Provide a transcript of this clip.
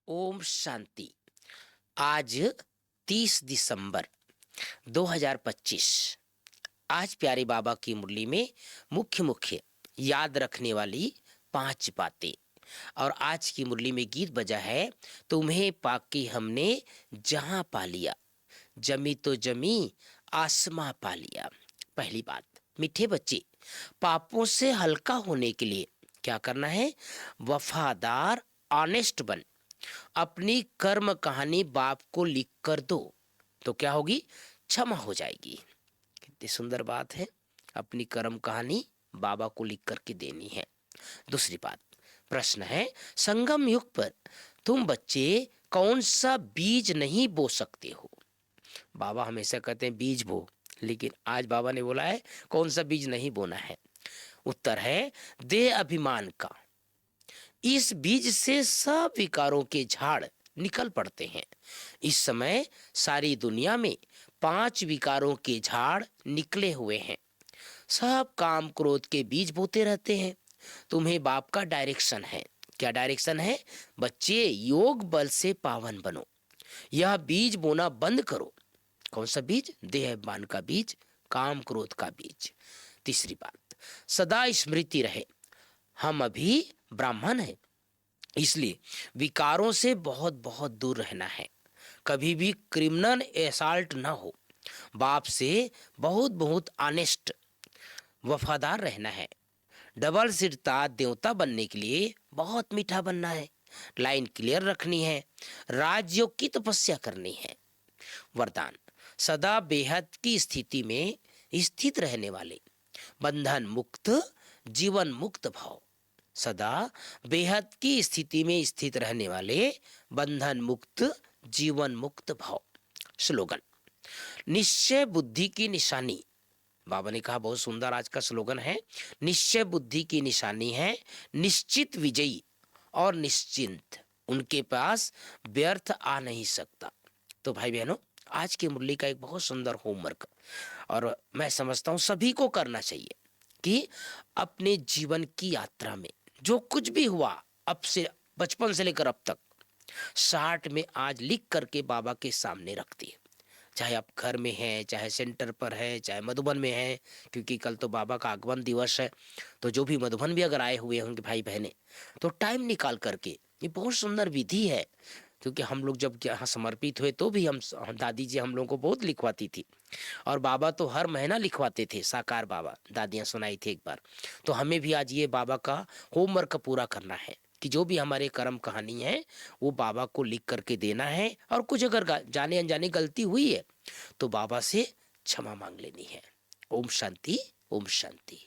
ओम शांति। आज 30 दिसंबर 2025। आज प्यारे बाबा की मुरली में मुख्य मुख्य याद रखने वाली 5 बातें। और आज की मुरली में गीत बजा है, तुम्हें पाके हमने जहां पा लिया, जमी तो जमी आसमां पा लिया। पहली बात, मीठे बच्चे, पापों से हल्का होने के लिए क्या करना है? वफादार, ऑनेस्ट बन। अपनी कर्म कहानी बाप को लिख कर दो तो क्या होगी? क्षमा हो जाएगी। कितनी सुंदर बात है। अपनी कर्म कहानी बाबा को लिख करके देनी है। दूसरी बात, प्रश्न है, संगम युग पर तुम बच्चे कौन सा बीज नहीं बो सकते हो? बाबा हमेशा कहते हैं बीज बो, लेकिन आज बाबा ने बोला है कौन सा बीज नहीं बोना है। उत्तर है देह अभिमान का। इस बीज से सब विकारों के झाड़ निकल पड़ते हैं। इस समय सारी दुनिया में 5 विकारों के झाड़ निकले हुए हैं। सब काम क्रोध के बीज बोते रहते हैं। तुम्हें बाप का डायरेक्शन है। क्या डायरेक्शन है? बच्चे, योग बल से पावन बनो। यह बीज बोना बंद करो। कौन सा बीज? देह अभिमान का बीज, काम क्रोध का बीज। तीसरी बात, सदा स्मृति रहे, हम अभी ब्राह्मण हैं, इसलिए विकारों से बहुत बहुत दूर रहना है। कभी भी क्रिमिनल एसाल्ट ना हो। बाप से बहुत बहुत ऑनेस्ट, वफादार रहना है। डबल सिरता देवता बनने के लिए बहुत मीठा बनना है। लाइन क्लियर रखनी है। राजयोग की तपस्या करनी है। वरदान, सदा बेहद की स्थिति में स्थित रहने वाले, बंधन मुक्त, जीवन मुक्त भाव। सदा बेहद की स्थिति में स्थित रहने वाले, बंधन मुक्त, जीवन मुक्त भाव। स्लोगन, निश्चय बुद्धि की निशानी। बाबा ने कहा, बहुत सुंदर आज का स्लोगन है। निश्चय बुद्धि की निशानी है निश्चित विजयी और निश्चिंत, उनके पास व्यर्थ आ नहीं सकता। तो भाई बहनों, आज की मुरली का एक बहुत सुंदर होमवर्क, और मैं समझता हूं सभी को करना चाहिए कि अपने जीवन की यात्रा में जो कुछ भी हुआ, अब से बचपन से लेकर अब तक, 60 में आज लिख करके बाबा के सामने रखती है। चाहे आप घर में हैं, चाहे सेंटर पर है, चाहे मधुबन में है, क्योंकि कल तो बाबा का आगमन दिवस है। तो जो भी मधुबन भी अगर आए हुए होंगे भाई बहने, तो टाइम निकाल करके, ये बहुत सुंदर विधि है। क्योंकि हम लोग जब यहाँ समर्पित हुए तो भी हम दादी जी हम लोगों को बहुत लिखवाती थी, और बाबा तो हर महीना लिखवाते थे। साकार बाबा, दादियाँ सुनाई थी एक बार। तो हमें भी आज ये बाबा का होमवर्क पूरा करना है कि जो भी हमारे कर्म कहानी है वो बाबा को लिख करके देना है। और कुछ अगर जाने अनजाने गलती हुई है तो बाबा से क्षमा मांग लेनी है। ओम शांति, ओम शांति।